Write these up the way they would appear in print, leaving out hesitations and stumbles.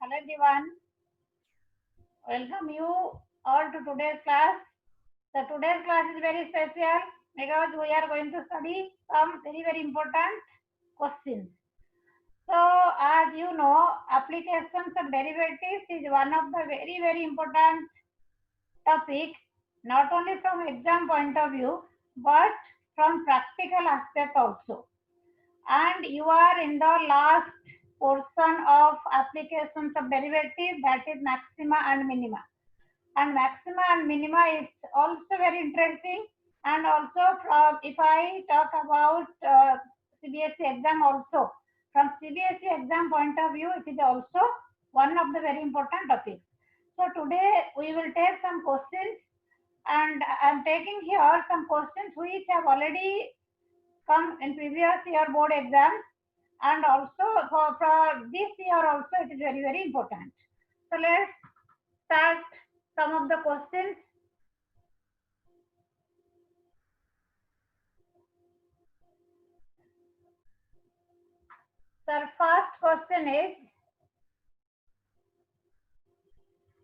Hello everyone, welcome you all to today's class. The today's class is very special because we are going to study some very important questions. So as you know, applications of derivatives is one of the very important topic, not only from exam point of view, but from practical aspect also. And you are in the last portion of applications of derivative, that is maxima and minima. And maxima and minima is also very interesting. And also from, if I talk about CBSE exam also, from CBSE exam point of view, it is also one of the very important topics. So today we will take some questions, and I am taking here some questions which have already come in previous year board exams, and also for this year also it is very important. So let's start some of the questions. The first question is,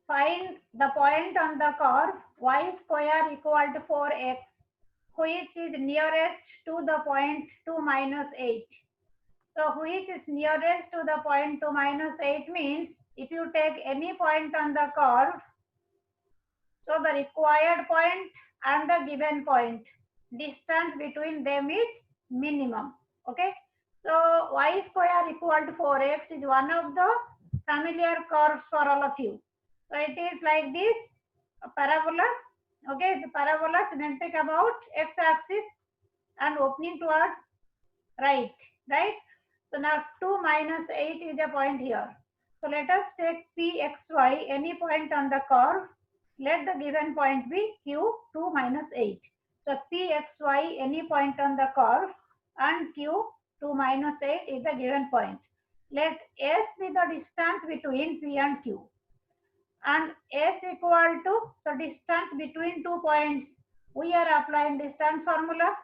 find the point on the curve y square equal to 4x which is nearest to the point 2 minus 8. So which is nearest to the point 2 minus 8 means if you take any point on the curve, so the required point and the given point, distance between them is minimum. Okay. So y square equal to 4x is one of the familiar curves for all of you. So it is like this, a parabola. Okay, the parabola symmetric about x-axis and opening towards right. So now 2 minus 8 is a point here. So let us take Pxy, any point on the curve. Let the given point be Q 2 minus 8. So Pxy, any point on the curve, and Q 2 minus 8 is the given point. Let S be the distance between P and Q. And S equal to the distance between 2 points. We are applying distance formula,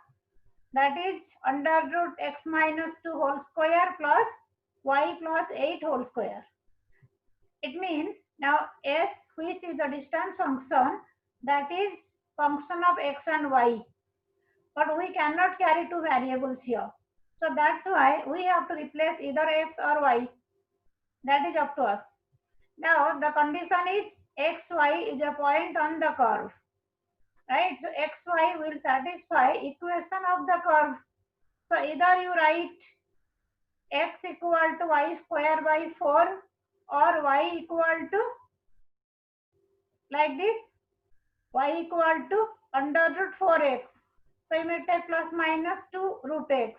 that is under root x minus 2 whole square plus y plus 8 whole square. It means now S, which is the distance function, that is function of x and y. But we cannot carry two variables here. So that's why we have to replace either x or y. That is up to us. Now the condition is xy is a point on the curve. Right? So xy will satisfy equation of the curve. So either you write x equal to y square by 4 or y equal to like this, y equal to under root 4x. So you may take plus minus 2 root x.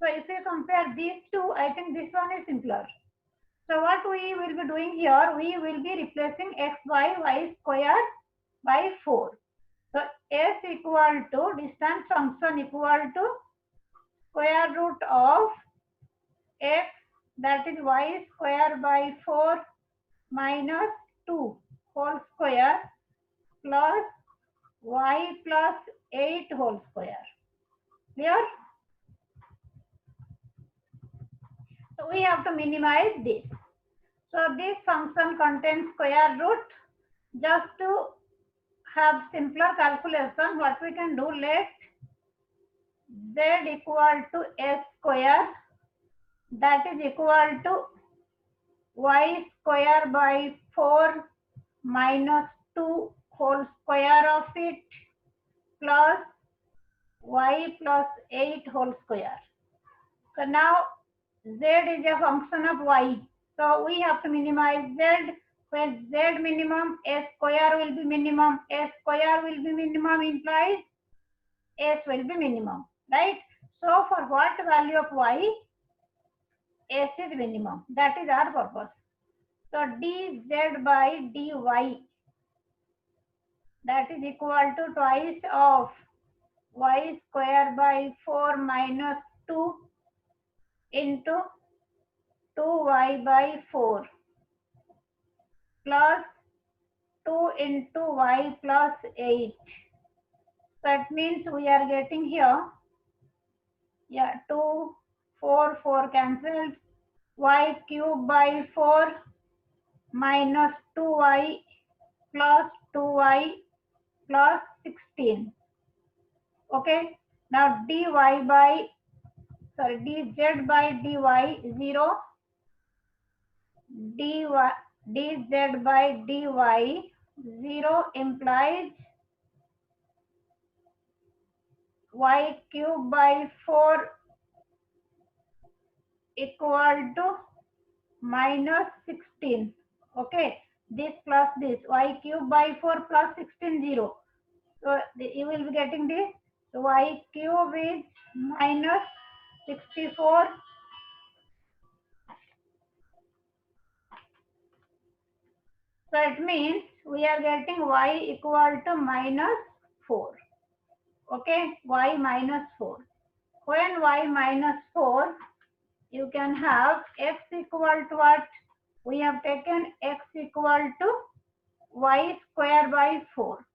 So if you compare these two, I think this one is simpler. So what we will be doing here, we will be replacing x by y square by 4. So s equal to distance function equal to square root of x, that is y square by 4 minus 2 whole square plus y plus 8 whole square. Clear? So we have to minimize this. So this function contains square root. Just to have simpler calculation, what we can do, let z equal to s square, that is equal to y square by 4 minus 2 whole square of it plus y plus 8 whole square. So now z is a function of y. So we have to minimize z. When z minimum, s square will be minimum. S square will be minimum implies s will be minimum. Right? So for what value of y, s is minimum. That is our purpose. So dz by dy, that is equal to twice of y square by 4 minus 2 into 2y by 4 plus 2 into y plus 8. That means we are getting here, 2, 4 cancelled, y cube by 4 minus 2y plus 2y plus 16. Okay. Now dy by dz by dy 0, dz by dy 0 implies y cube by 4 equal to minus 16. Okay, this plus this, y cube by 4 plus 16, 0. So you will be getting this. So y cube is minus 64. So it means we are getting y equal to minus 4. Okay, y minus 4. When y minus 4, you can have x equal to what? We have taken x equal to y square by 4.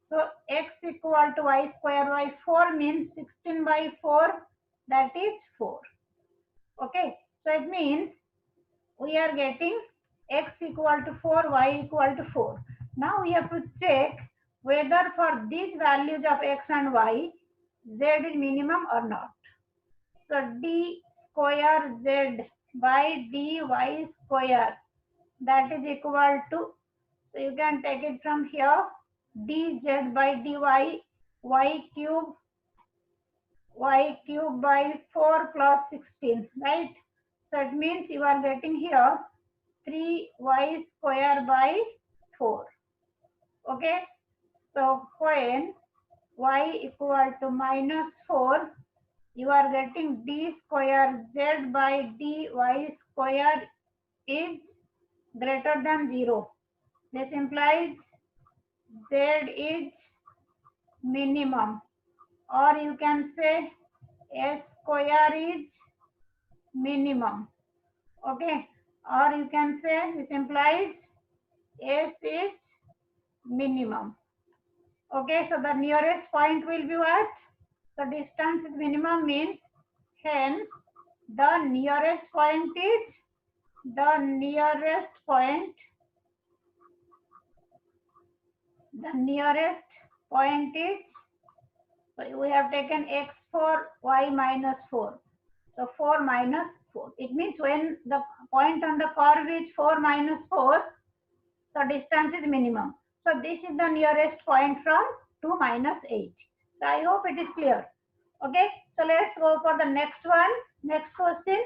So x equal to y square by 4 means 16 by 4, that is 4. Okay, so it means we are getting x equal to 4, y equal to 4. Now we have to check whether for these values of x and y, z is minimum or not. So d square z by dy square, that is equal to, so you can take it from here, dz by dy y cube by 4 plus 16, right? So it means you are getting here 3y square by 4. Okay, so when y equal to minus 4, you are getting d square z by dy square is greater than 0. This implies z is minimum, or you can say s square is minimum. Okay, or you can say this implies s is minimum. Okay, so the nearest point will be what? The distance is minimum means hence the nearest point is the nearest point is, so we have taken x for y minus 4. So 4 minus 4. It means when the point on the curve is 4 minus 4, the distance is minimum. So this is the nearest point from 2 minus 8. So I hope it is clear. Okay, so let's go for the next one. Next question.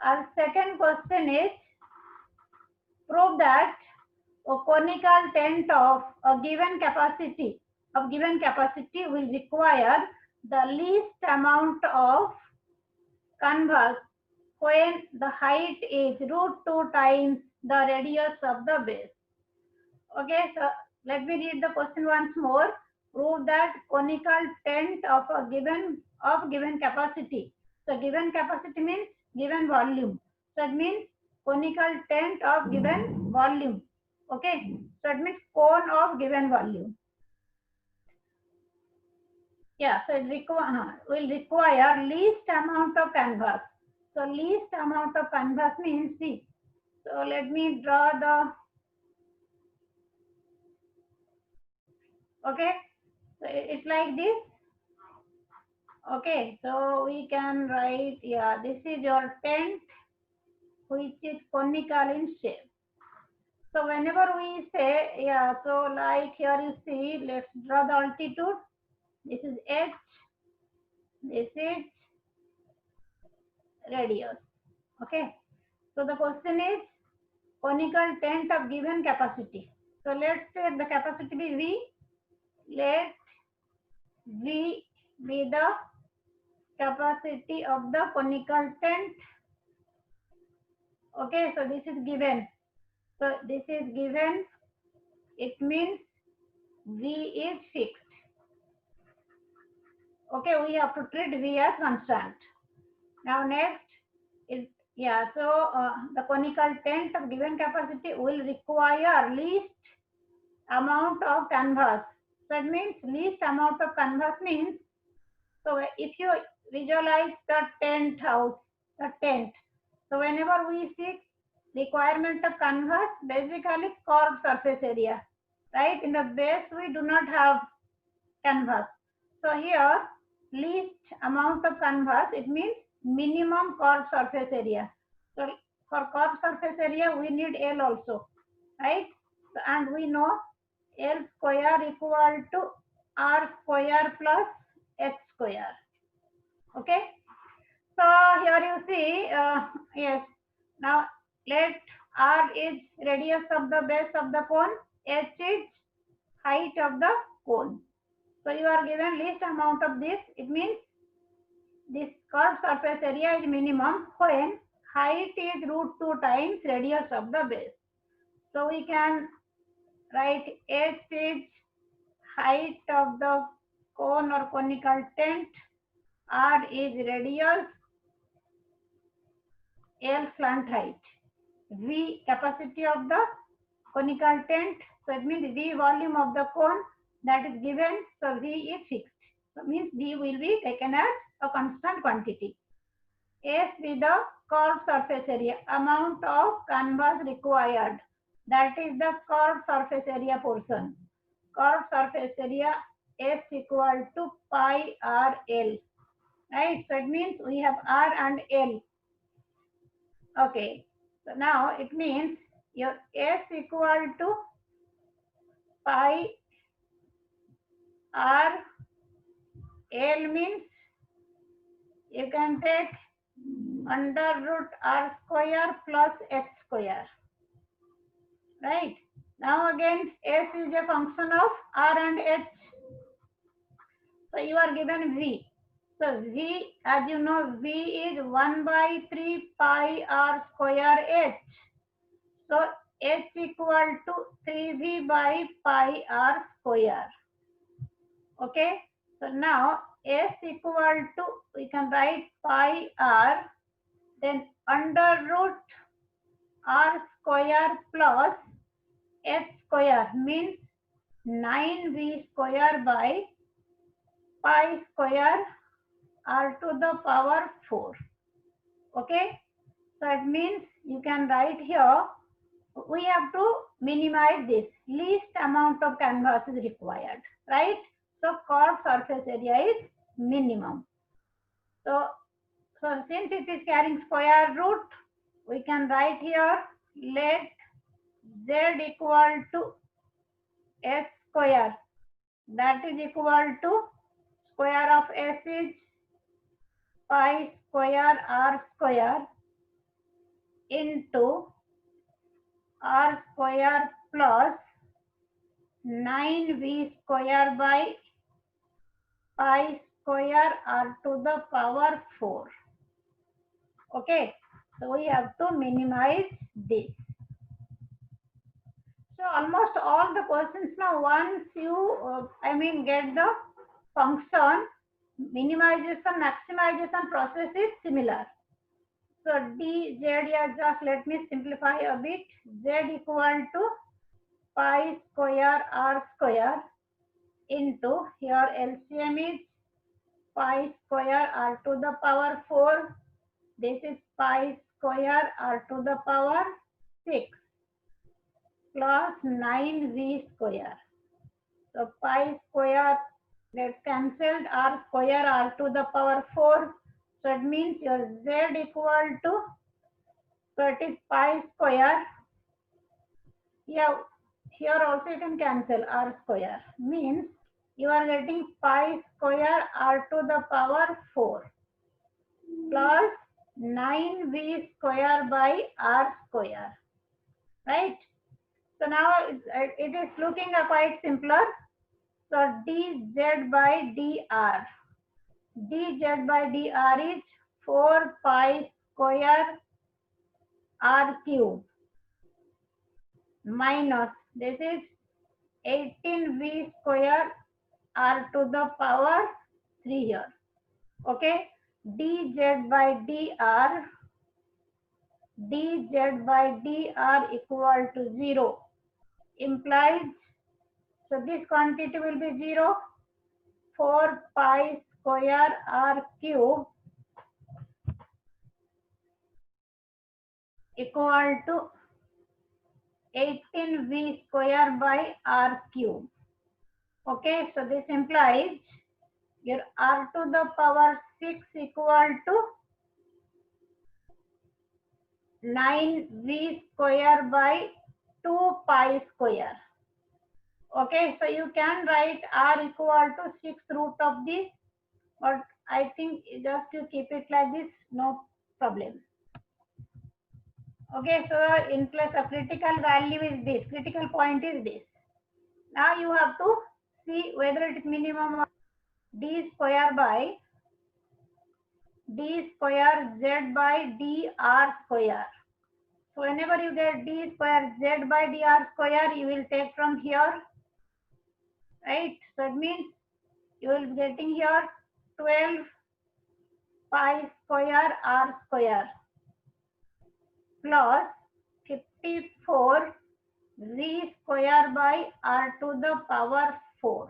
Our second question is, prove that a conical tent of a given capacity will require the least amount of canvas when the height is root 2 times the radius of the base. Okay, so let me read the question once more. Prove that conical tent of a given capacity. So given capacity means given volume. So it means conical tent of given volume. Okay, so it means cone of given volume. Yeah, so it will require least amount of canvas. So least amount of canvas means, see. So let me draw the, okay, so it's like this. Okay, so we can write, yeah, this is your tent which is conical in shape. So whenever we say, yeah, so like here you see, let's draw the altitude. This is h, this is radius. Okay, so the question is conical tent of given capacity. So let's say the capacity be V. Let V be the capacity of the conical tent. Okay, so this is given. So this is given. It means V is fixed. Okay, we have to treat V as constant. Now next is, yeah, so the conical tent of given capacity will require least amount of canvas. So it means least amount of canvas means, so if you visualize the tent house, the tent. So whenever we see requirement of canvas basically curved surface area, right? In the base we do not have canvas. So here least amount of canvas, it means minimum curved surface area. So for curved surface area we need L also, right? So, and we know L square equal to R square plus H square. Okay. So here you see, yes. Now let R is radius of the base of the cone, H is height of the cone. So you are given least amount of this. It means this curved surface area is minimum when height is root 2 times radius of the base. So we can write H is height of the cone or conical tent, R is radius, L slant height, V capacity of the conical tent. So it means V volume of the cone that is given. So V is fixed. So means V will be taken as a constant quantity. S with the curved surface area, amount of canvas required. That is the curved surface area portion. Curved surface area S equal to pi R L. Right? So it means we have R and L. Okay. So now it means your S equal to pi R L means you can take under root R square plus X square. Right? Now again S is a function of R and H. So you are given V. So V, as you know, V is 1 by 3 pi R square H. So H equal to 3V by pi R square. Okay. So now S equal to, we can write pi R, then under root R square plus H square means 9V square by pi square R to the power 4. Okay. So it means you can write here, we have to minimize this. Least amount of canvas is required, right? So curved surface area is minimum. So since it is carrying square root, we can write here, let Z equal to S square. That is equal to square of S is pi square R square into R square plus 9V square by pi square R to the power 4. Okay, so we have to minimize this. So almost all the questions now, once you, get the function, minimization, maximization process is similar. So dz, just let me simplify a bit. Z equal to pi square R square into, here LCM is pi square R to the power 4. This is pi square R to the power 6 plus 9V square. So pi square gets cancelled, R square R to the power 4. So it means your Z equal to, so it is pi square. Yeah, here also you can cancel R square. Means you are getting pi square R to the power 4 plus 9V square by R square. Right? So now it is looking quite simpler. So dz by dr. dz by dr is 4 pi square r cube minus, this is 18v square r to the power 3 here. Okay. dz by dr equal to 0 implies, so this quantity will be 0. 4 pi square r cube equal to 18v square by r cube. Okay, so this implies your r to the power 6 equal to 9v square by 2 pi square. Okay, so you can write r equal to 6 root of this, but I think just you keep it like this, no problem. Okay, so in place of critical value is this, critical point is this. Now you have to see whether it is minimum of d square by d square z by dr square. So whenever you get d square z by dr square, you will take from here, right? So it means you will be getting here 12 pi square r square plus 54 z square by r to the power 4.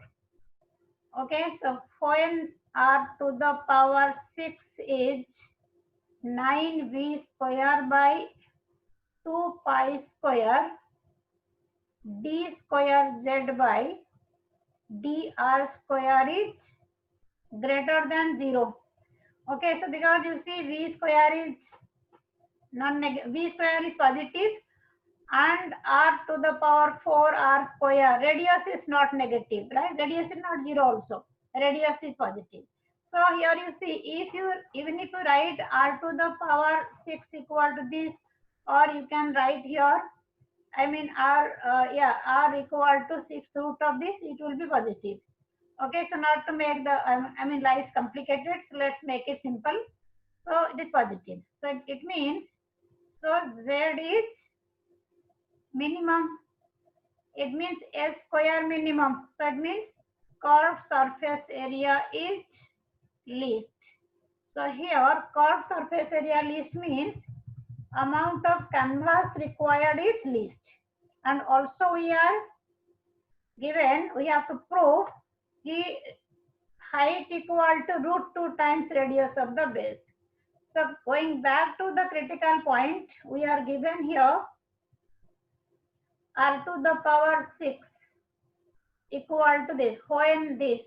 Okay, so when r to the power 6 is 9v square by 2 pi square d square z by dr square is greater than 0. Okay, so because you see v square is non-negative, v square is positive and r to the power 4 r square, radius is not negative, right? Radius is not 0 also, radius is positive. So here you see, if you even if you write r to the power 6 equal to this, or you can write here, I mean r r equal to 6 root of this, it will be positive. Okay, so not to make the I mean life complicated, so let's make it simple. So it is positive. So it means, so z is minimum. It means S square minimum. So it means curved surface area is least. So here curved surface area least means amount of canvas required is least. And also we are given, we have to prove the height equal to root 2 times radius of the base. So going back to the critical point, we are given here r to the power 6 equal to this, when this.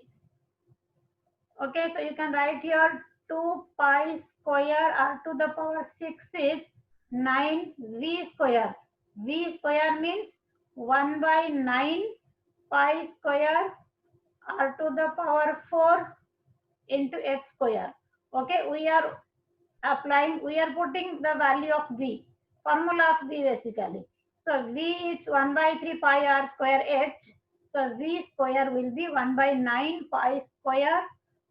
Okay, so you can write here 2 pi square r to the power 6 is 9v square. V square means 1 by 9 pi square r to the power 4 into x square. Okay, we are applying, we are putting the value of v, formula of v basically. So v is 1 by 3 pi r square h. So v square will be 1 by 9 pi square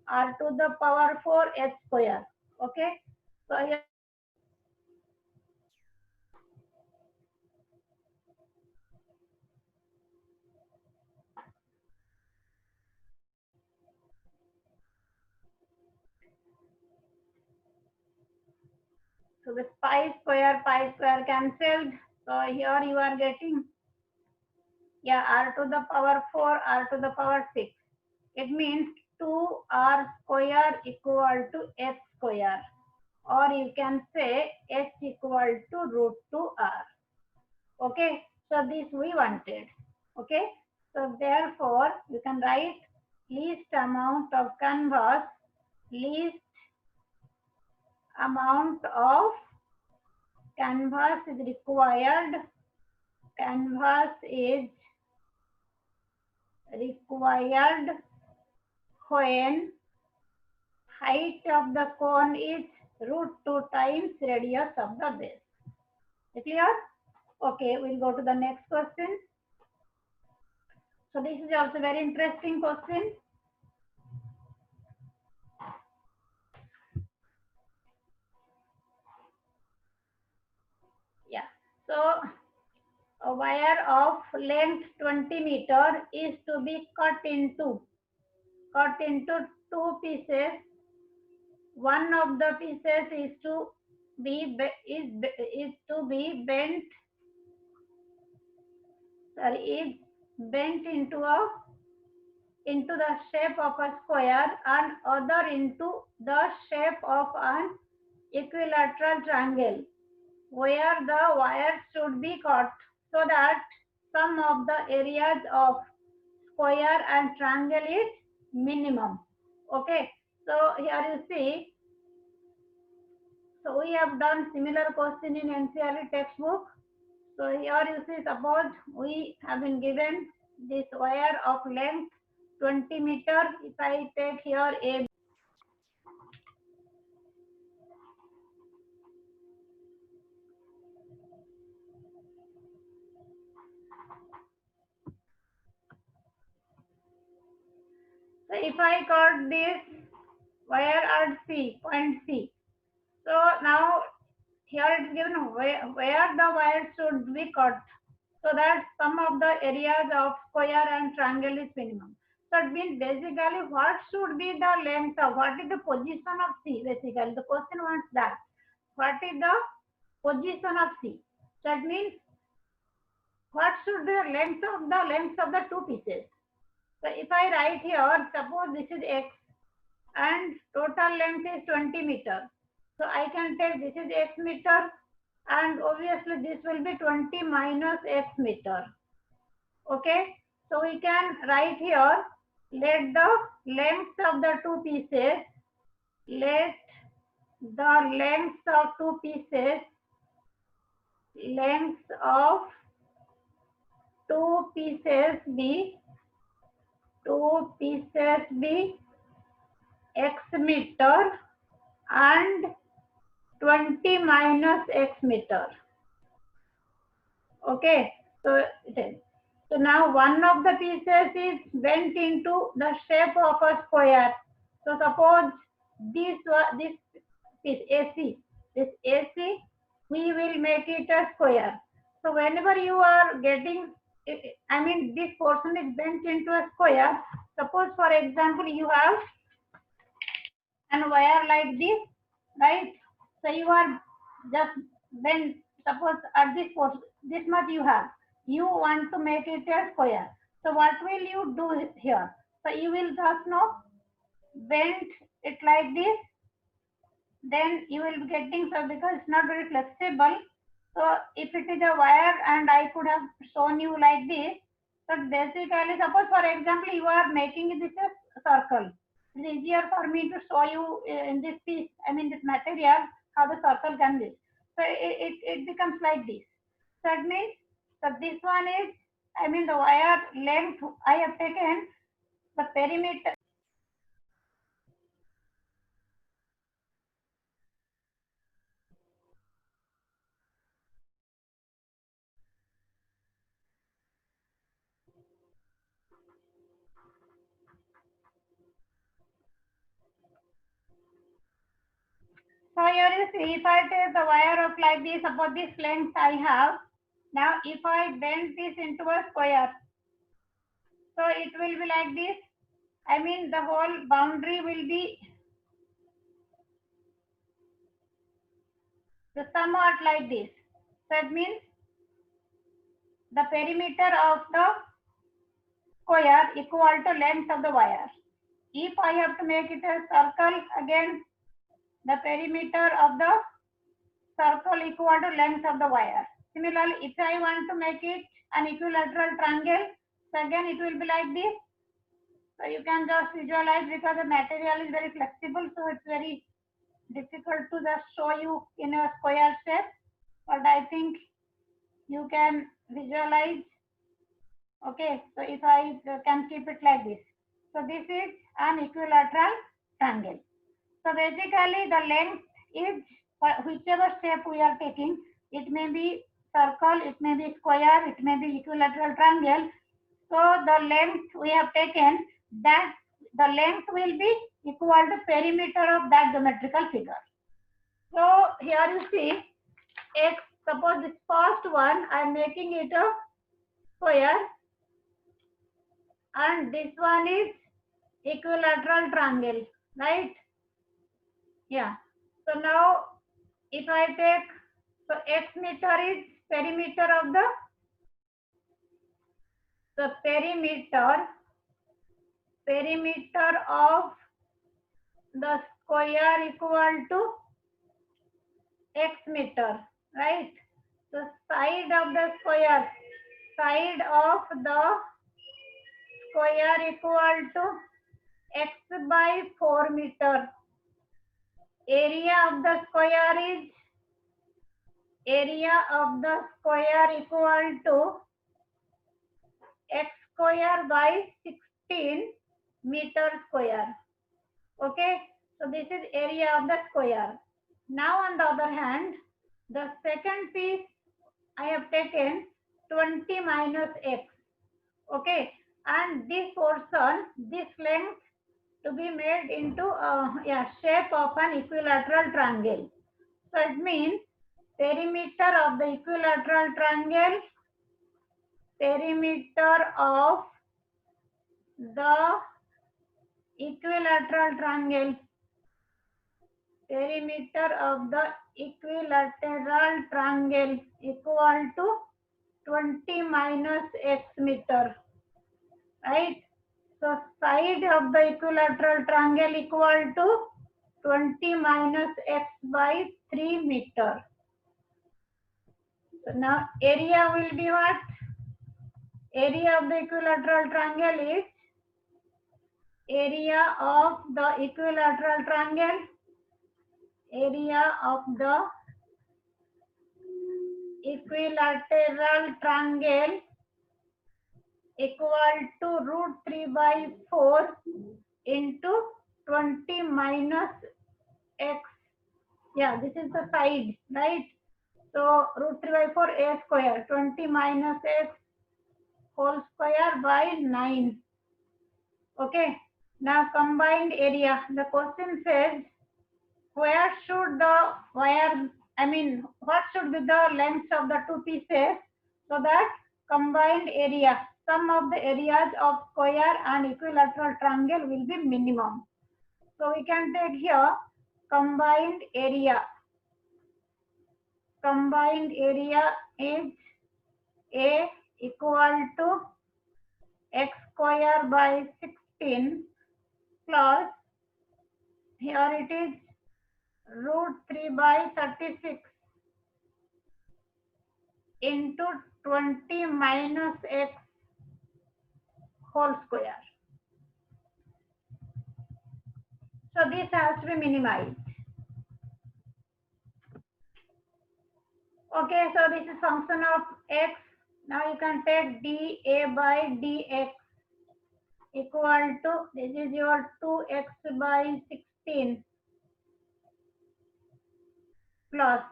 r to the power 4 h square. Okay, so here, so this pi square cancelled. So here you are getting, yeah, r to the power 4 r to the power 6. It means 2r square equal to h square, or you can say h equal to root 2r. Okay, so this we wanted. Okay, so therefore you can write least amount of canvas, least amount of canvas is required, canvas is required when height of the cone is root 2 times radius of the base. Clear? Okay, we'll go to the next question. So this is also very interesting question. Yeah, so a wire of length 20 meter is to be cut into two pieces. One of the pieces is to be bent, is bent into the shape of a square, and other into the shape of an equilateral triangle. where the wires should be cut so that sum of the areas of square and triangle is minimum. Okay, so here you see, so we have done similar question in NCERT textbook. So here you see, suppose we have been given this wire of length 20 meter. If I take here a, so if I cut this wire at C, point C. So now here it is given where the wire should be cut so that sum of the areas of square and triangle is minimum. So it means basically what should be the length of, what is the position of C, basically the question wants that. What is the position of C? So that means what should be the length of the two pieces. So if I write here, suppose this is X and total length is 20 meter. So I can take this is X meter and obviously this will be 20 minus X meter. Okay, so we can write here, let the length of the two pieces, let the length of two pieces, length of two pieces be X meter and 20 minus X meter. Okay, so it is. So now one of the pieces is bent into the shape of a square. So suppose this piece AC, this AC, we will make it a square. So whenever you are getting, I mean this portion is bent into a square. Suppose for example you have an wire like this, right? So you are just bent, suppose at this portion, this much you have. You want to make it a square. So what will you do here? So you will just now bend it like this, then you will be getting, so because it's not very flexible, so if it is a wire and I could have shown you like this, so basically suppose for example you are making this a circle. It's easier for me to show you in this piece, I mean this material, how the circle can be. So it becomes like this. So it means that this one is, I mean the wire length I have taken the perimeter. So here you see, if I take the wire of like this, about this length I have, now if I bend this into a square, so it will be like this. I mean the whole boundary will be somewhat like this. So it means the perimeter of the square equal to length of the wire. If I have to make it a circle, again the perimeter of the circle equal to length of the wire. Similarly, if I want to make it an equilateral triangle, so again it will be like this. So you can just visualize because the material is very flexible, so it's very difficult to just show you in a square shape. But I think you can visualize. Okay, so if I can keep it like this. So this is an equilateral triangle. So basically the length is whichever shape we are taking. It may be circle, it may be square, it may be equilateral triangle. So the length we have taken, that the length will be equal to perimeter of that geometrical figure. So here you see X, suppose this first one I am making it a square and this one is equilateral triangle, right? Yeah. So now if I take, so X meter is perimeter of the perimeter of the square equal to X meter, right? So side of the square equal to x by 4 meter. Area of the square equal to x square by 16 meter square. Okay, so this is area of the square. Now on the other hand, the second piece I have taken 20 minus x. Okay, and this portion, this length to be made into shape of an equilateral triangle. So it means perimeter of the equilateral triangle, perimeter of the equilateral triangle, perimeter of the equilateral triangle equal to 20 minus x meter, right? So side of the equilateral triangle equal to 20 minus x by 3 meter. So now area will be what? Area of the equilateral triangle is area of the equilateral triangle, area of the equilateral triangle equal to root 3 by 4 into 20 minus x. Yeah, this is the side, right? So root 3 by 4 a square, 20 minus x whole square by 9. Okay, now combined area. The question says where should the wire, what should be the length of the two pieces so that combined area, sum of the areas of square and equilateral triangle will be minimum. So we can take here combined area. Combined area is A equal to x square by 16 plus, here it is root 3 by 36 into 20 minus x whole square. So this has to be minimized. Okay, so this is function of x. Now you can take dA by dx equal to, this is your 2x by 16 plus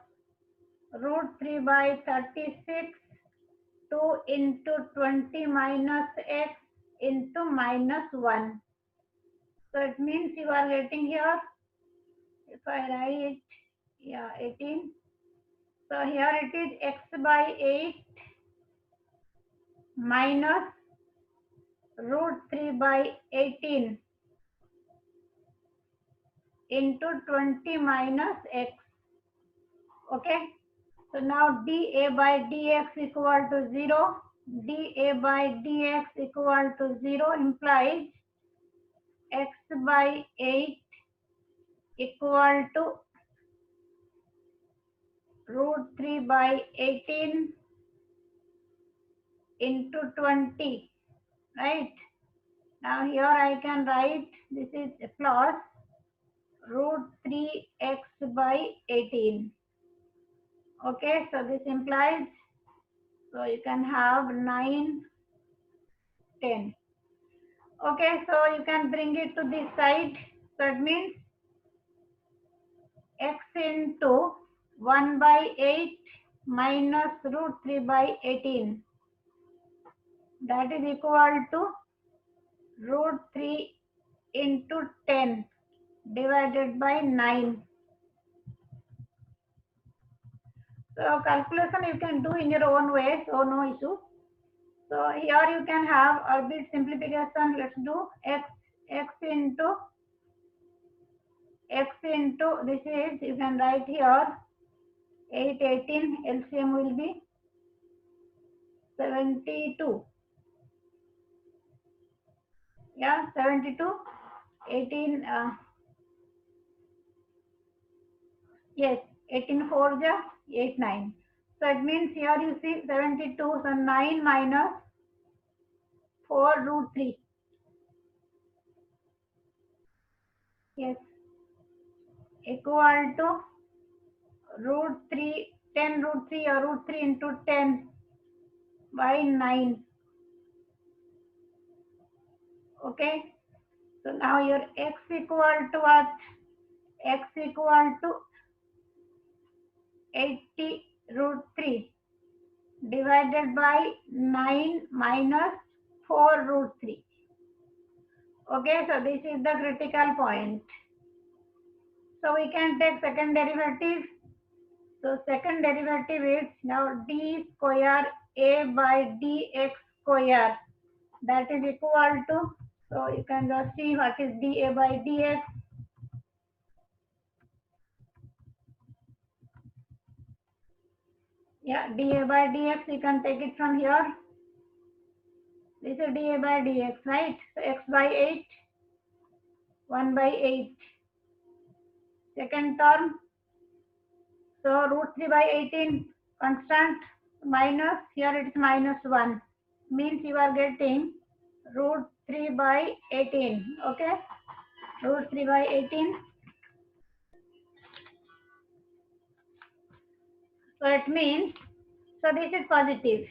root 3 by 36, 2 into 20 minus x into minus 1. So it means you are getting here, if I write, 18. So here it is x by 8 minus root 3 by 18 into 20 minus x. Okay. So now dA by dx equal to 0. dA by dx equal to 0 implies x by 8 equal to root 3 by 18 into 20, right? Now here I can write, this is plus root 3x by 18. Okay, so this implies, so you can have 9, 10. Okay, so you can bring it to this side. So it means x into 1 by 8 minus root 3 by 18. That is equal to root 3 into 10 divided by 9. So calculation you can do in your own way, so no issue. So here you can have a bit simplification. Let's do x into this is, you can write here 8, 18, LCM will be 72. Yeah, 72, 18, yes, 18 4 ja 8 9. So it means here you see 72. So 9 minus 4 root 3. Yes. Equal to root 3, 10 root 3 or root 3 into 10 by 9. Okay. So now your x equal to what? X equal to 80 root 3 divided by 9 minus 4 root 3. Okay, so this is the critical point. So we can take second derivative. So second derivative is now d square a by dx square. That is equal to, so you can just see what is dA by dx. Yeah, dA by dx, you can take it from here. This is dA by dx, right? So x by 8, 1 by 8. Second term, so root 3 by 18, constant, minus, here it is minus 1. Means you are getting root 3 by 18, okay? Root 3 by 18. So it means, so this is positive.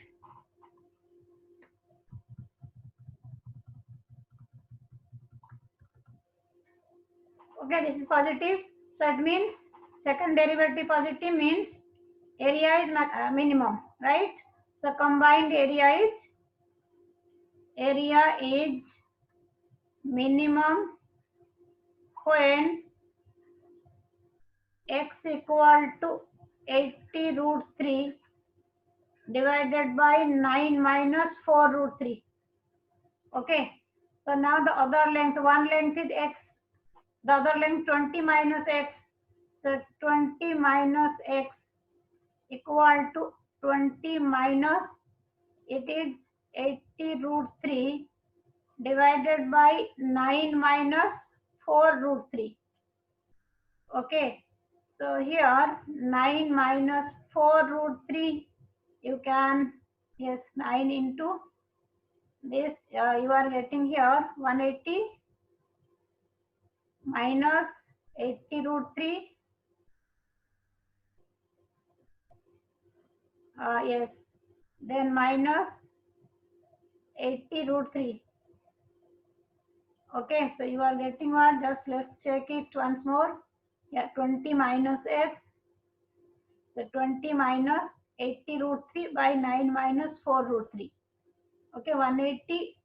Okay, this is positive. So it means second derivative positive means area is minimum, right? So combined area is minimum when x equal to 80 root 3 divided by 9 minus 4 root 3. Okay. So now the other length, one length is x, the other length 20 minus x. So 20 minus x equal to 20 minus, it is 80 root 3 divided by 9 minus 4 root 3. Okay. So here 9 minus 4 root 3, you can, yes, 9 into this, you are getting here 180 minus 80 root 3. Yes, then minus 80 root 3. Okay, so you are getting what? Just let's check it once more. Yeah, 20 minus x. So 20 minus 80 root 3 by 9 minus 4 root 3. Okay, 180,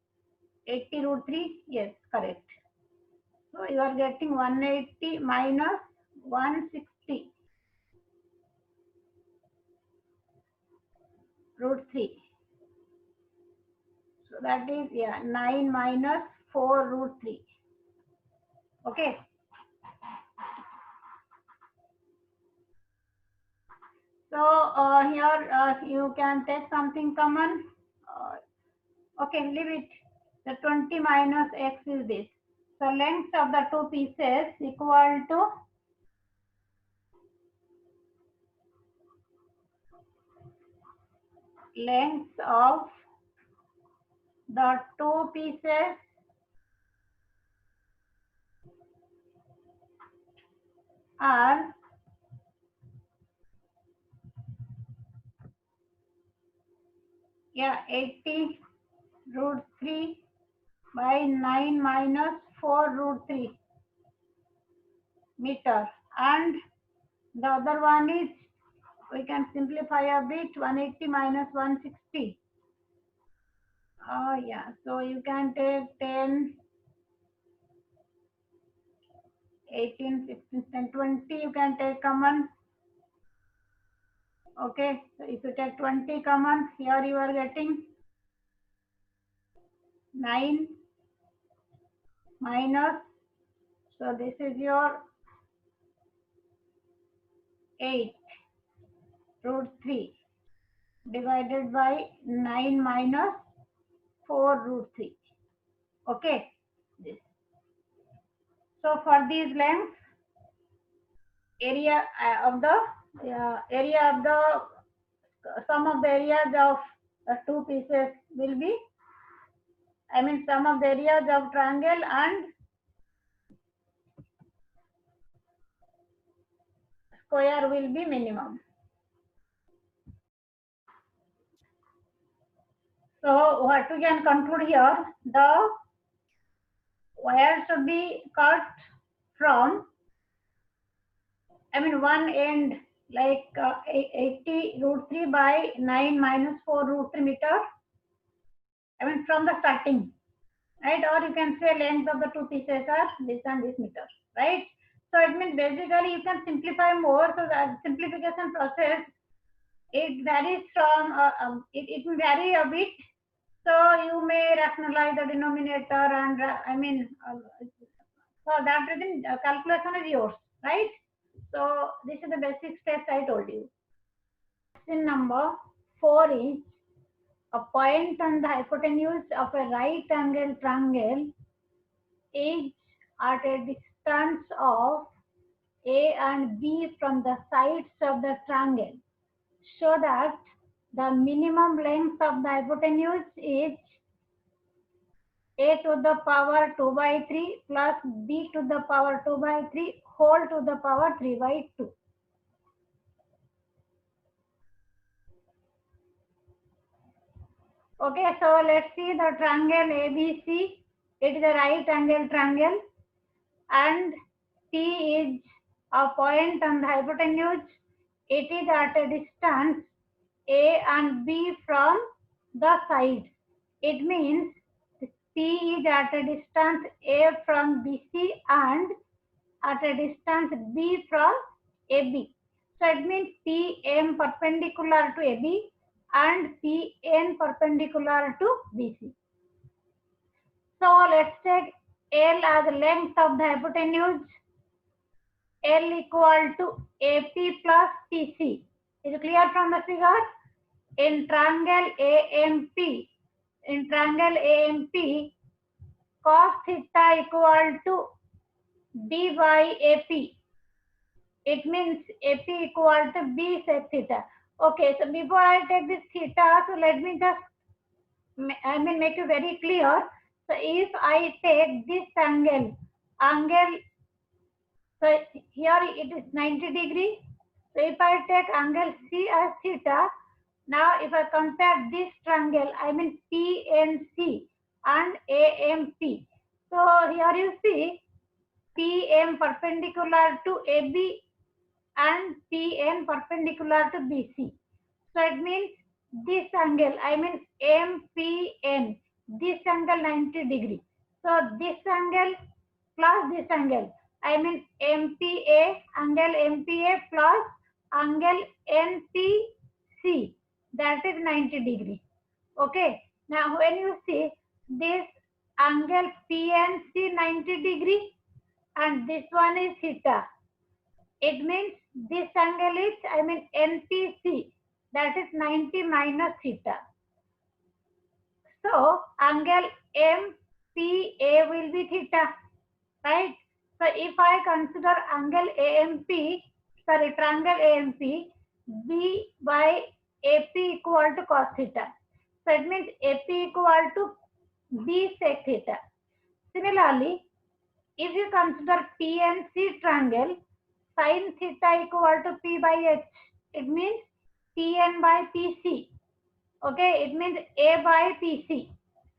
80 root 3. Yes, correct. So you are getting 180 minus 160 root 3. So that is, yeah, 9 minus 4 root 3. Okay. So here you can take something common. Okay, leave it. The 20 minus x is this. So length of the two pieces equal to length of the two pieces are yeah 80 root 3 by 9 minus 4 root 3 meter, and the other one is, we can simplify a bit, 180 minus 160. Yeah, so you can take 10, 18, 16, 10, 20, you can take common. Okay, so if you take 20 common, here you are getting 9 minus, so this is your 8 root 3 divided by 9 minus 4 root 3. Okay, this. So for these lengths, area of the area of the sum of the areas of two pieces will be, I mean sum of the areas of triangle and square will be minimum. So what we can conclude here, the wire should be cut from, I mean one end like 80 root 3 by 9 minus 4 root 3 meter, I mean from the starting, right? Or you can say length of the two pieces are this and this meter, right? So it means basically you can simplify more. So the simplification process, it varies from, it will vary a bit. So you may rationalize the denominator and so that reason calculation is yours, right? So this is the basic steps I told you. Question number 4 is a point on the hypotenuse of a right angle triangle is at a distance of A and B from the sides of the triangle, so that the minimum length of the hypotenuse is A to the power 2 by 3 plus B to the power 2 by 3 whole to the power 3 by 2. Okay, so let's see the triangle ABC. It is a right angle triangle and P is a point on the hypotenuse. It is at a distance A and B from the side. It means P is at a distance A from BC and at a distance B from AB. So it means PM perpendicular to AB and PN perpendicular to BC. So let's take L as length of the hypotenuse. L equal to AP plus PC. Is it clear from the figure? In triangle AMP, cos theta equal to B by AP. It means AP equal to B sec theta. Okay, so before I take this theta, so let me just, make it very clear. So if I take this angle, so here it is 90 degree. So if I take angle C as theta, now if I compare this triangle, I mean PNC and AMP. So here you see PM perpendicular to AB and PN perpendicular to BC. So it means this angle, I mean MPN, this angle 90 degree. So this angle plus this angle, I mean MPA, angle MPA plus angle NPC, that is 90 degree. Okay. Now when you see this angle PNC 90 degree and this one is theta, it means this angle is, I mean NPC, that is 90 minus theta. So angle MPA will be theta, right? So if I consider angle triangle AMP, B by AP equal to cos theta. So it means AP equal to B sec theta. Similarly, if you consider PNC triangle, sin theta equal to P by H, it means PN by PC. Okay, it means A by PC.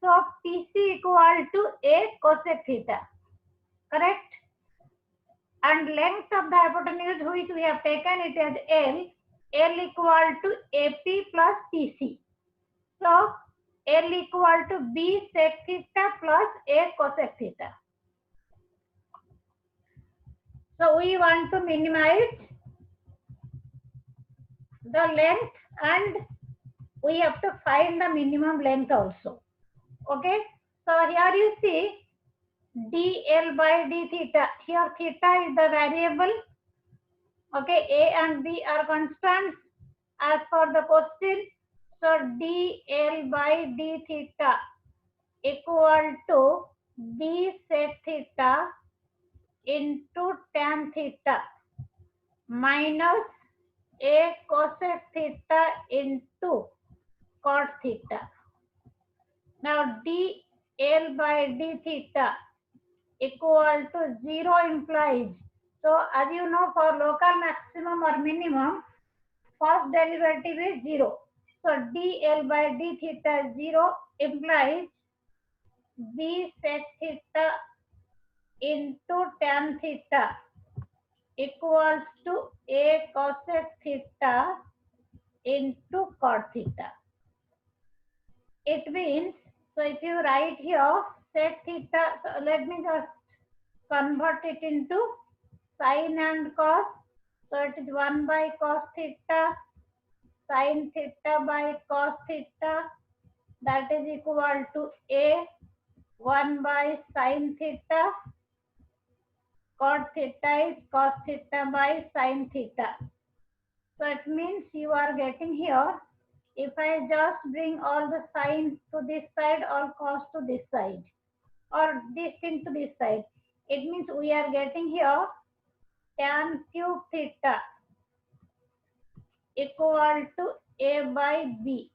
So PC equal to A cosec theta. Correct? And length of the hypotenuse which we have taken it as L equal to AP plus PC. So L equal to B sec theta plus A cosec theta. So we want to minimize the length and we have to find the minimum length also. Okay. So here you see dl by d theta. Here theta is the variable. Okay. A and B are constants as per the question. So dl by d theta equal to b sec theta into tan theta minus A cosec theta into cot theta. Now dl by d theta equal to 0 implies. So as you know, for local maximum or minimum, first derivative is 0. So dl by d theta 0 implies b sec theta into tan theta equals to a cosec theta into cot theta. It means, so if you write here sec theta, so let me just convert it into sin and cos. So it is 1 by cos theta sin theta by cos theta, that is equal to a 1 by sin theta. Cot theta is cos theta by sin theta. So it means you are getting here, if I just bring all the sine to this side or cos to this side or this thing to this side, it means we are getting here tan cube theta equal to a by b.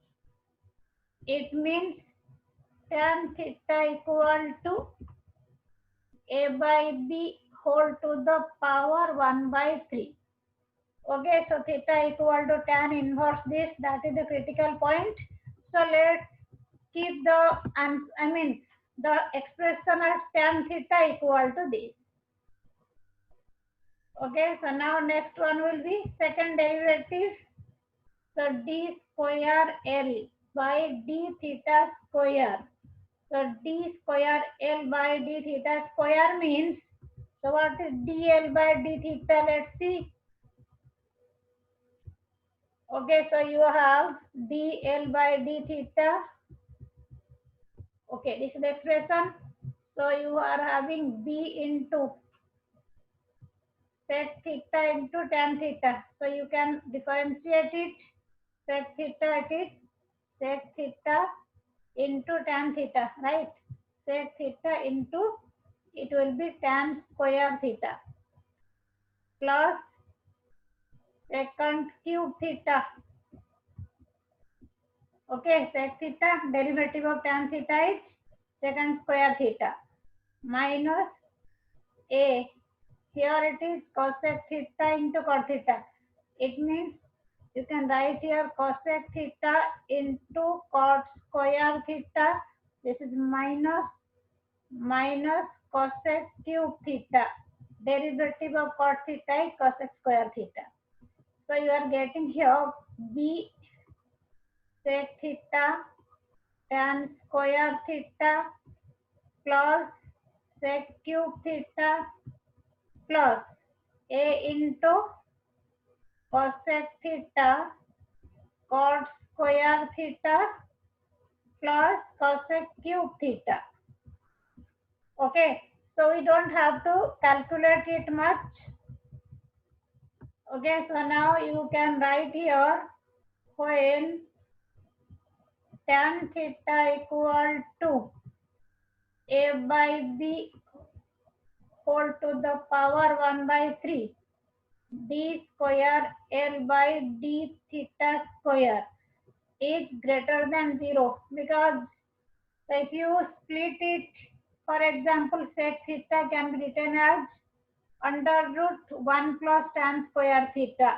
It means tan theta equal to a by b whole to the power 1 by 3. Okay, so theta equal to tan inverse this, that is the critical point. So let's keep the, the expression as tan theta equal to this. Okay, so now next one will be second derivative. So d square L by d theta square. So d square L by d theta square means, so what is dl by d theta? Let's see. Okay, so you have dl by d theta. Okay, this is the expression. So you are having b into sec theta into tan theta. So you can differentiate it. Sec theta, it is sec theta into tan theta, right? Sec theta into, it will be tan square theta plus secant cube theta. Okay, sec theta, derivative of tan theta is secant square theta minus a, here it is cosec theta into cot theta. It means you can write here cosec theta into cot square theta. This is minus cosec cube theta. Derivative of cot theta is cosec square theta. So you are getting here b sec theta tan square theta plus sec cube theta plus a into cosec theta cot square theta plus cosec cube theta. Okay, so we don't have to calculate it much. Okay, so now you can write here when tan theta equal to a by b whole to the power 1 by 3 d square L by d theta square is greater than 0, because if you split it, for example, sec theta can be written as under root 1 plus tan square theta.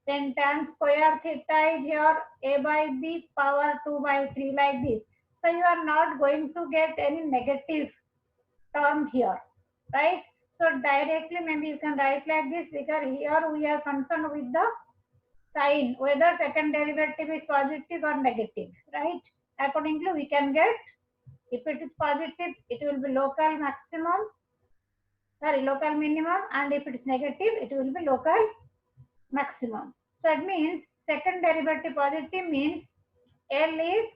Then tan square theta is here a by b power 2 by 3, like this. So you are not going to get any negative term here, right? So directly maybe you can write like this, because here we are concerned with the sign, whether second derivative is positive or negative, right? Accordingly, we can get, if it is positive, it will be local maximum, local minimum, and if it is negative, it will be local maximum. So it means second derivative positive means L is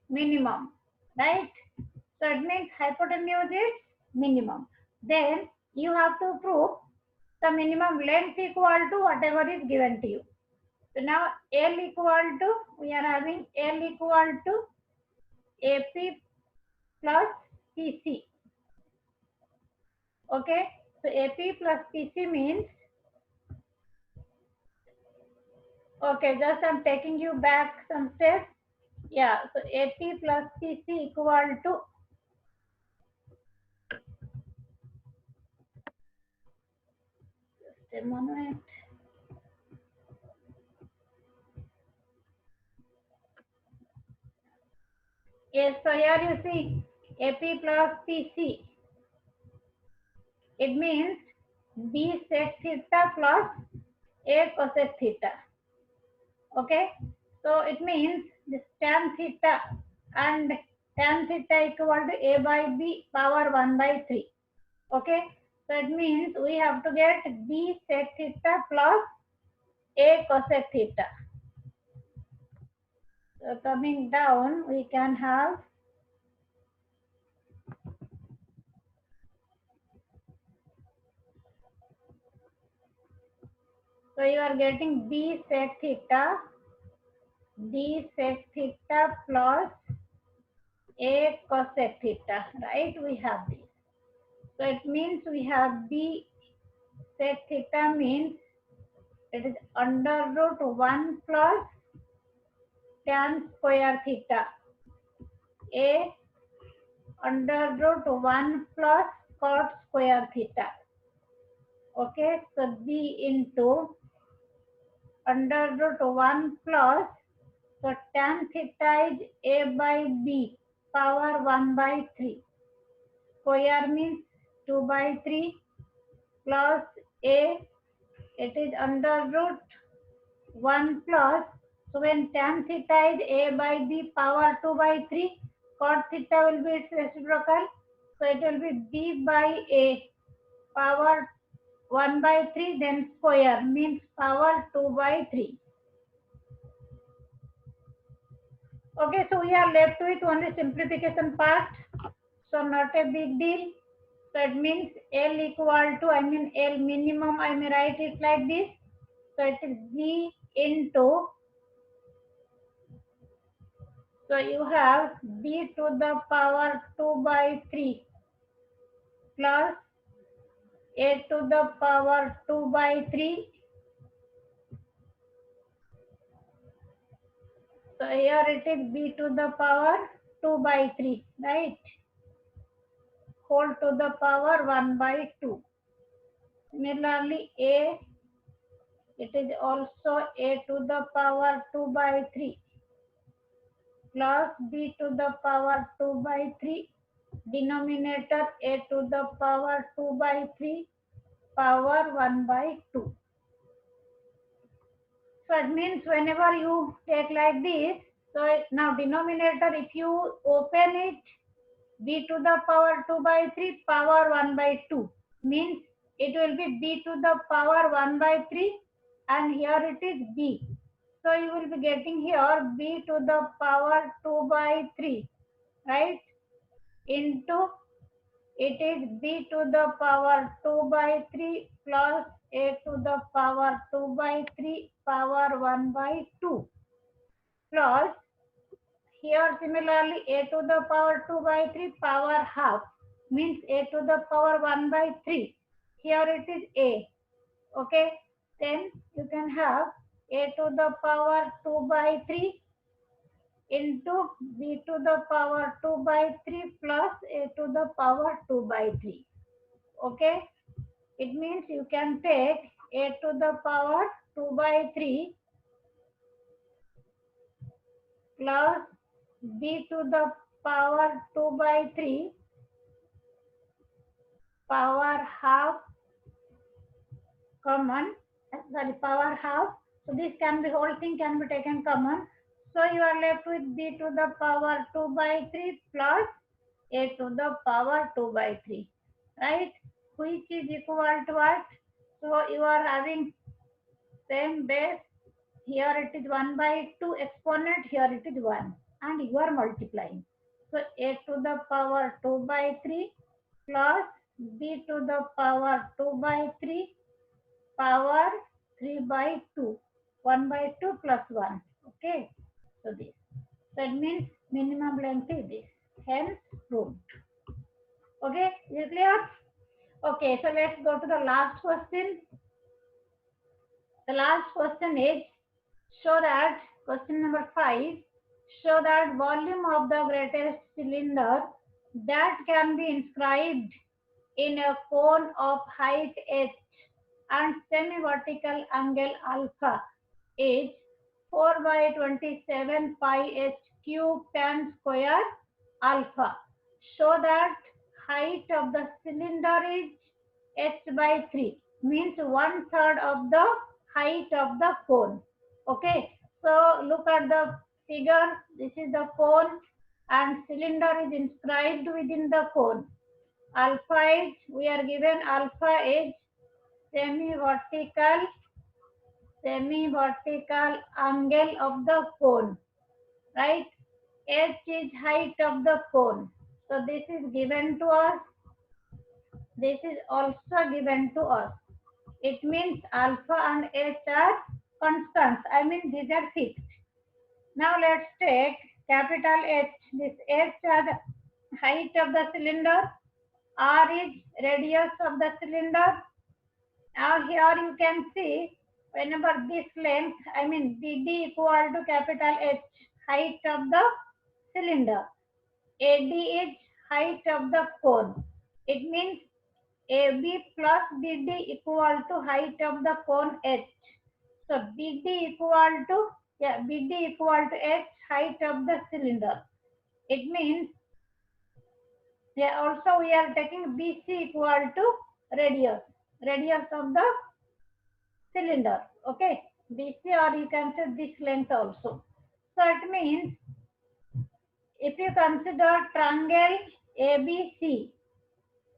minimum, right? So it means hypotenuse is minimum. Then you have to prove the minimum length equal to whatever is given to you. So now L equal to, we are having L equal to AP plus PC. Okay, so AP plus PC means Okay, just I'm taking you back some steps. Yeah, so AP plus PC equal to, just a moment. Yes, so here you see AP plus PC. It means B sec theta plus A cosec theta. Okay, so it means this tan theta and tan theta equal to A by B power 1 by 3. Okay, so it means we have to get B sec theta plus A cosec theta. So coming down, we can have, so you are getting B sec theta plus A cosec theta, right? We have this. So it means we have B sec theta means it is under root 1 plus tan square theta. A under root 1 plus cot square theta. Okay, so B into under root 1 plus, so tan theta is A by B power 1 by 3. Square means 2 by 3 plus A, it is under root 1 plus, so when tan theta is A by B power 2 by 3, cot theta will be its reciprocal, so it will be B by A power 1 by 3, then square means power 2 by 3. Okay, so we are left with only simplification part, so not a big deal. So it means L equal to, L minimum, I may write it like this. So it is B into, so you have B to the power 2 by 3 plus A to the power 2 by 3. So here it is B to the power 2 by 3, right? Whole to the power 1 by 2. Similarly, A, it is also A to the power 2 by 3 plus B to the power 2 by 3. Denominator A to the power 2 by 3 power 1 by 2. So it means whenever you take like this, so now denominator, if you open it, B to the power 2 by 3 power 1 by 2 means it will be B to the power 1 by 3 and here it is B. So you will be getting here B to the power 2 by 3, right? Into, it is B to the power 2 by 3 plus A to the power 2 by 3 power 1 by 2 plus, here similarly A to the power 2 by 3 power half means A to the power 1 by 3. Here it is A. Okay. Then you can have A to the power 2 by 3 into B to the power 2 by 3 plus A to the power 2 by 3. Okay. It means you can take A to the power 2 by 3 plus B to the power 2 by 3 power half common, sorry, power half. So this can be, whole thing can be taken common. So you are left with B to the power 2 by 3 plus A to the power 2 by 3, right? Which is equal to what? So you are having same base. Here it is 1 by 2 exponent, here it is 1 and you are multiplying. So A to the power 2 by 3 plus B to the power 2 by 3 power 3 by 2. 1 by 2 plus 1. Okay. So this. So it means minimum length is this. Hence proved. Okay. Is it clear? Okay. So let's go to the last question. The last question is, Show that, question number 5, show that volume of the greatest cylinder that can be inscribed in a cone of height h and semi-vertical angle alpha is 4 by 27 pi h cube tan square alpha. Show that height of the cylinder is h by 3, means 1/3 of the height of the cone. Okay, so look at the figure. This is the cone and cylinder is inscribed within the cone. Alpha is, we are given alpha is semi-vertical angle of the cone, right? H is height of the cone. So this is given to us. This is also given to us. It means alpha and H are constants. I mean these are fixed. Now let's take capital H. This H are the height of the cylinder. R is radius of the cylinder. Now here you can see whenever this length, I mean BD equal to capital H, height of the cylinder. AD is height of the cone. It means AB plus BD equal to height of the cone H. So BD equal to H, height of the cylinder. It means also we are taking BC equal to radius of the cylinder. Okay, BC, or you can say this length also. So it means if you consider triangle ABC,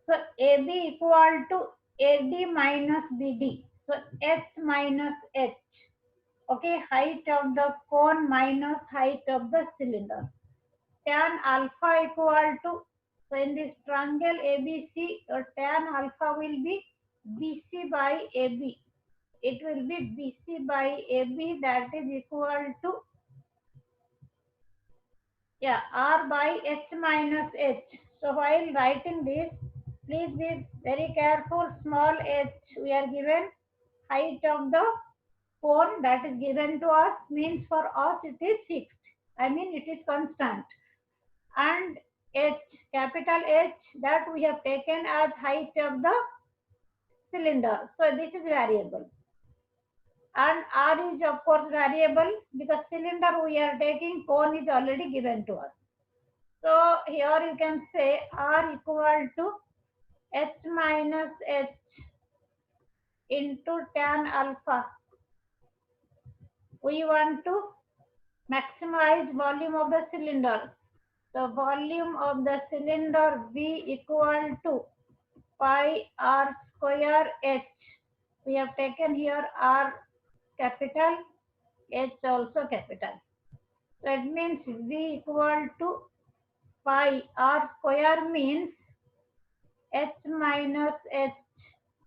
so AB equal to AD minus BD, so H minus H. Okay, height of the cone minus height of the cylinder. Tan alpha equal to, so in this triangle ABC, your tan alpha will be BC by AB. It will be BC by AB, that is equal to R by H minus H. So while writing this, please be very careful. Small h we are given height of the cone that is given to us, means for us it is fixed. I mean it is constant. And H, capital H, that we have taken as height of the cylinder. So this is variable. And R is of course variable because cylinder we are taking, cone is already given to us. So here you can say R equal to H minus H into tan alpha. We want to maximize volume of the cylinder. So volume of the cylinder V equal to pi R square H. We have taken here R capital, H also capital. So it means V equal to pi R square means H minus H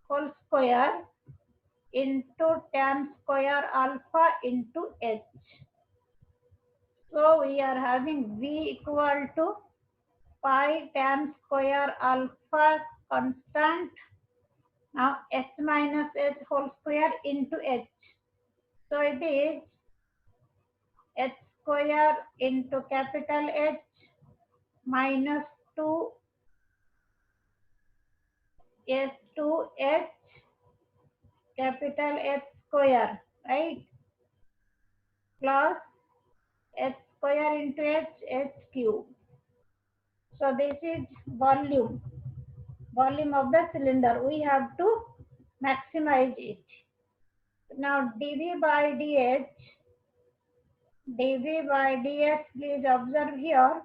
whole square into tan square alpha into H. So we are having V equal to pi tan square alpha constant. Now H minus H whole square into H. So it is H square into capital H minus 2 S2H capital H square, right? Plus H square into H cube. So this is volume of the cylinder. We have to maximize it. Now dV by dH, please observe here,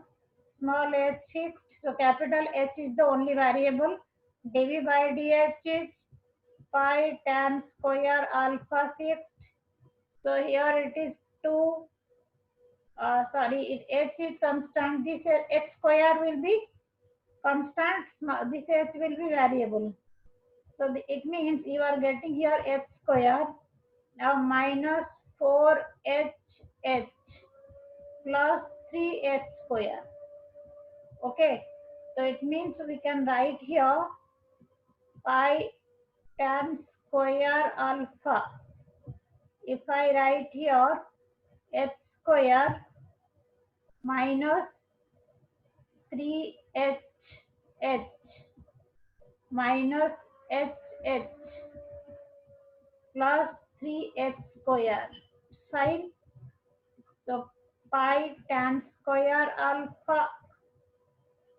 small h fixed, so capital H is the only variable. dV by dH is pi tan square alpha fixed. So here it is 2, H is constant, this H square will be constant, this H will be variable. So it means you are getting here H square, now minus 4HH plus 3H square. Okay, so it means we can write here pi tan square alpha. If I write here h square minus 3h minus h plus 3h square sine. So pi tan square alpha,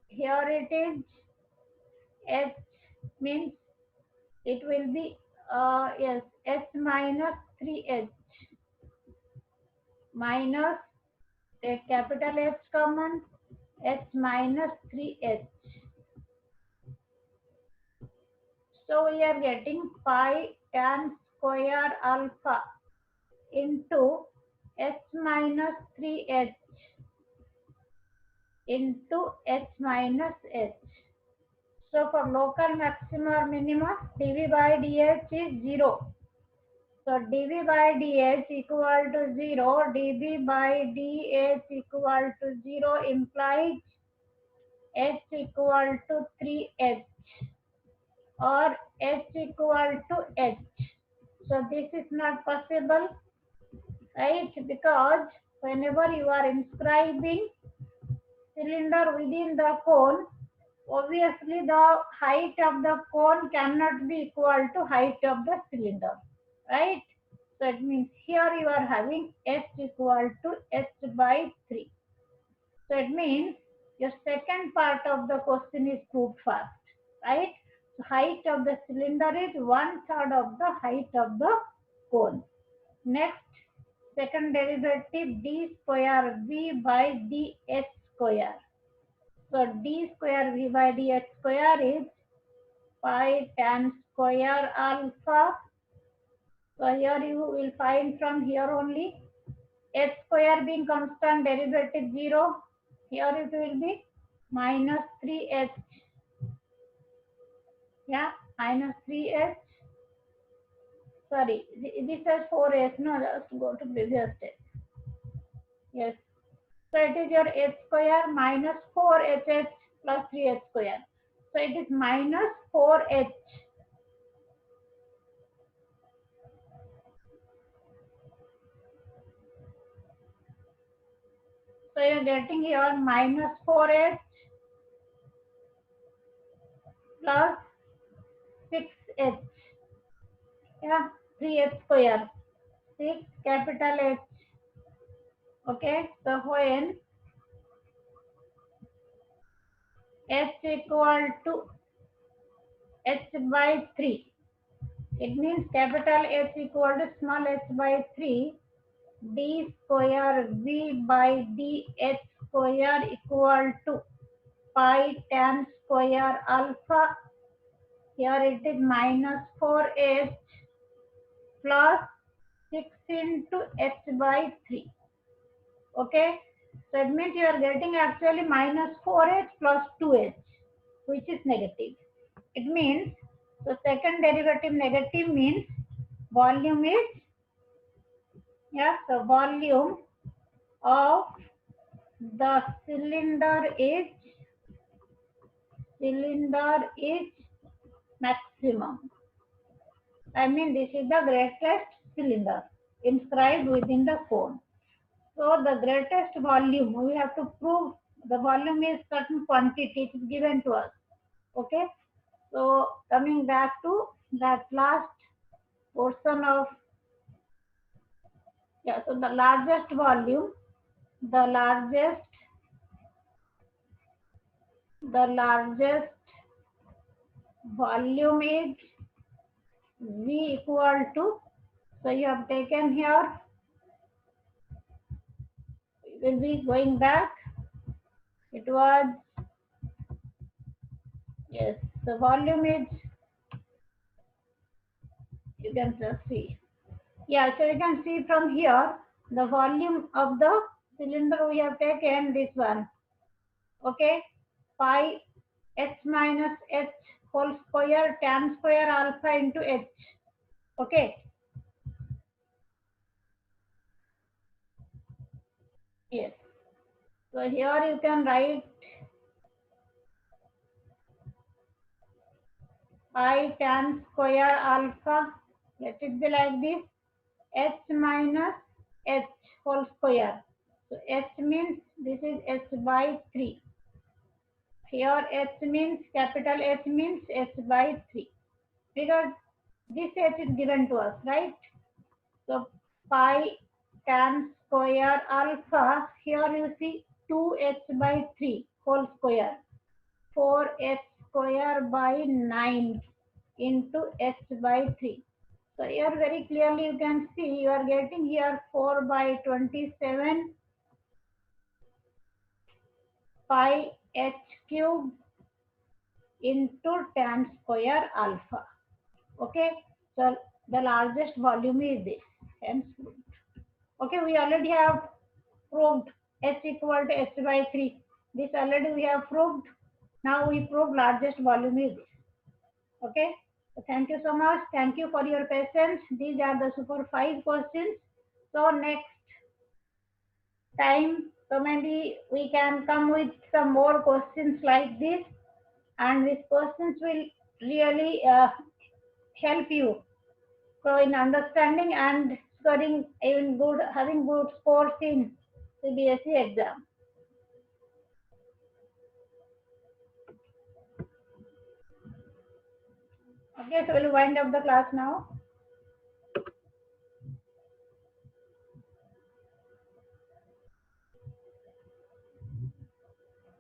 here it is h means it will be yes, h minus 3h minus, take capital H common, h minus 3h. So we are getting pi tan square alpha into h minus 3h into h minus h. So for local maxima or minima, dv by dh is 0. So dv by dh equal to 0, dv by dh equal to 0 implies h equal to 3h or h equal to h. So this is not possible, right? Because whenever you are inscribing cylinder within the cone, obviously the height of the cone cannot be equal to height of the cylinder, right? So it means here you are having h equal to h by 3. So it means your second part of the question is proved fast, right? So height of the cylinder is 1/3 of the height of the cone. Next, second derivative d square v by dh square. So d square v by dh square is pi tan square alpha. So here you will find from here only h square being constant, derivative 0. Here it will be minus 3h. Yeah, minus 3h. Sorry, this is 4h. No, just go to previous step. Yes. So it is your h square minus 4hh plus 3h square. So it is minus 4h. So you are getting here minus 4h plus 6h. Yeah, 3h square. 6 capital H. Okay, so when h equal to h by 3, it means capital H equal to small h by 3, d square v by dh square equal to pi tan square alpha. Here it is minus 4h plus 6 into h by 3. Okay, so it means you are getting actually minus 4h plus 2h, which is negative. It means, so second derivative negative means volume is, yeah, the volume of the cylinder is maximum. I mean, this is the greatest cylinder inscribed within the cone. So the greatest volume, we have to prove the volume is certain quantity, it is given to us. Okay. So coming back to that last portion of, yeah, so the largest volume, the largest volume is V equal to, so you have taken here, we will be going back, it was, yes, the volume is, you can just see. Yeah, so you can see from here, the volume of the cylinder we have taken this one. Okay, pi h minus h whole square tan square alpha into h. Okay. Yes. So here you can write pi tan square alpha. Let it be like this. H minus h whole square. So h means this is h by 3. Here h means capital H means h by 3 because this h is given to us, right? So pi tan square alpha, here you see 2h by 3 whole square, 4h square by 9 into h by 3. So here very clearly you can see you are getting here 4 by 27 pi h cube into tan square alpha. Okay, so the largest volume is this, hence proved. Okay, we already have proved h equal to h by 3. This already we have proved. Now we prove largest volume is this. Okay, so thank you so much. Thank you for your patience. These are the super 5 questions. So next time, so maybe we can come with some more questions like this, and these questions will really help you so in understanding and scoring even good, having good scores in CBSE exam. Okay, so we'll wind up the class now.